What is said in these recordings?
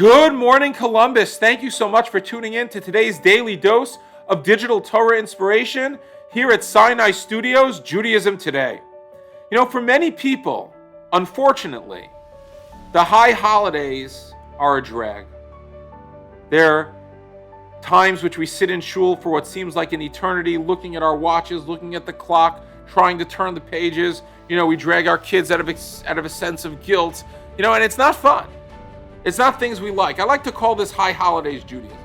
Good morning, Columbus. Thank you so much for tuning in to today's daily dose of digital Torah inspiration here at Sinai Studios, Judaism Today. You know, for many people, unfortunately, the high holidays are a drag. They're times which we sit in shul for what seems like an eternity, looking at our watches, looking at the clock, trying to turn the pages. You know, we drag our kids out of a sense of guilt, and it's not fun. It's not things we like. I like to call this high holidays Judaism.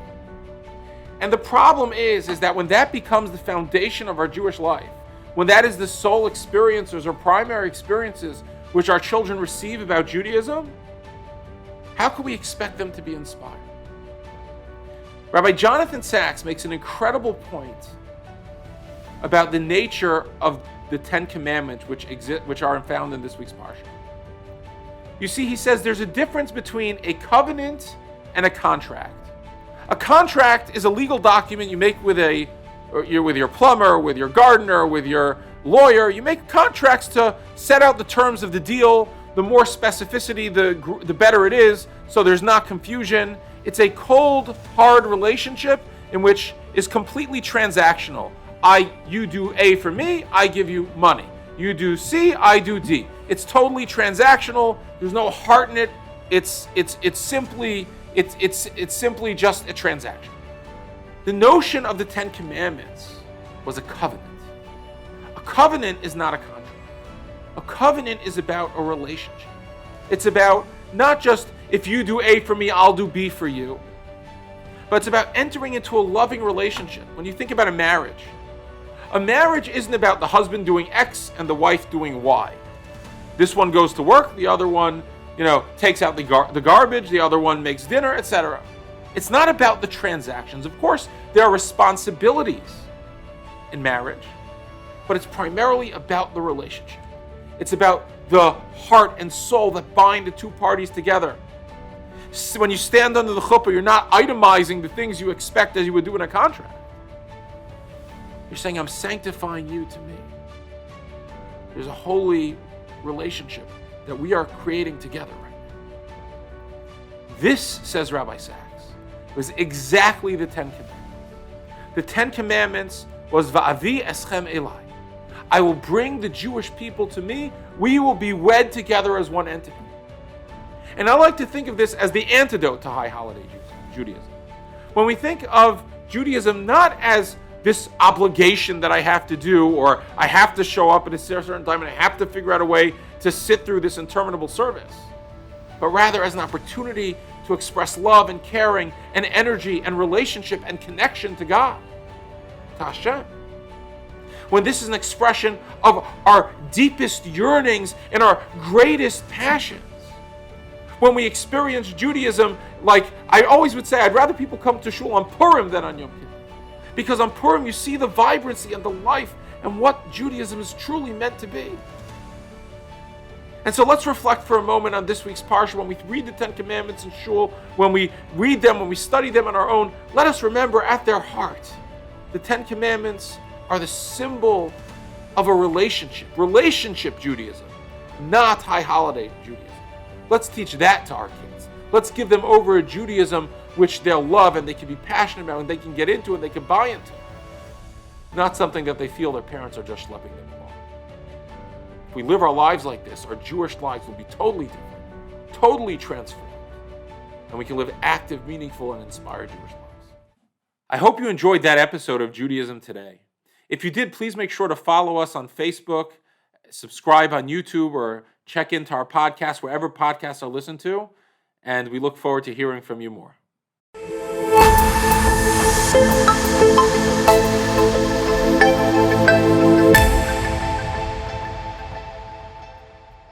And the problem is that when that becomes the foundation of our Jewish life, when that is the sole experiences or primary experiences which our children receive about Judaism, how can we expect them to be inspired? Rabbi Jonathan Sacks makes an incredible point about the nature of the Ten Commandments which are found in this week's parsha. You see, he says there's a difference between a covenant and a contract. A contract is a legal document you make with your plumber, with your gardener, with your lawyer. You make contracts to set out the terms of the deal. The more specificity, the better it is, so there's not confusion. It's a cold, hard relationship in which is completely transactional. You do A for me, I give you money. You do C, I do D. It's totally transactional. There's no heart in it. It's simply just a transaction. The notion of the Ten Commandments was a covenant. A covenant is not a contract. A covenant is about a relationship. It's about not just if you do A for me, I'll do B for you, but it's about entering into a loving relationship. When you think about a marriage isn't about the husband doing X and the wife doing Y. This one goes to work, the other one, takes out the garbage, the other one makes dinner, etc. It's not about the transactions. Of course, there are responsibilities in marriage, but it's primarily about the relationship. It's about the heart and soul that bind the two parties together. When you stand under the chuppah, you're not itemizing the things you expect as you would do in a contract. You're saying, I'm sanctifying you to me. There's a holy relationship that we are creating together right now. This, says Rabbi Sacks, was exactly the Ten Commandments. The Ten Commandments was Va'avi eschem elai. I will bring the Jewish people to me. We will be wed together as one entity. And I like to think of this as the antidote to high holiday Judaism. When we think of Judaism not as this obligation that I have to do, or I have to show up at a certain time and I have to figure out a way to sit through this interminable service, but rather as an opportunity to express love and caring and energy and relationship and connection to God, to Hashem. When this is an expression of our deepest yearnings and our greatest passions. When we experience Judaism, like I always would say, I'd rather people come to shul on Purim than on Yom Kippur. Because on Purim, you see the vibrancy and the life and what Judaism is truly meant to be. And so let's reflect for a moment on this week's parsha. When we read the Ten Commandments in shul, when we read them, when we study them on our own, let us remember at their heart, the Ten Commandments are the symbol of a relationship Judaism, not high holiday Judaism. Let's teach that to our kids. Let's give them over a Judaism which they'll love and they can be passionate about and they can get into and they can buy into. Not something that they feel their parents are just schlepping them along. If we live our lives like this, our Jewish lives will be totally different, totally transformed, and we can live active, meaningful, and inspired Jewish lives. I hope you enjoyed that episode of Judaism Today. If you did, please make sure to follow us on Facebook, subscribe on YouTube, or check into our podcast wherever podcasts are listened to, and we look forward to hearing from you more.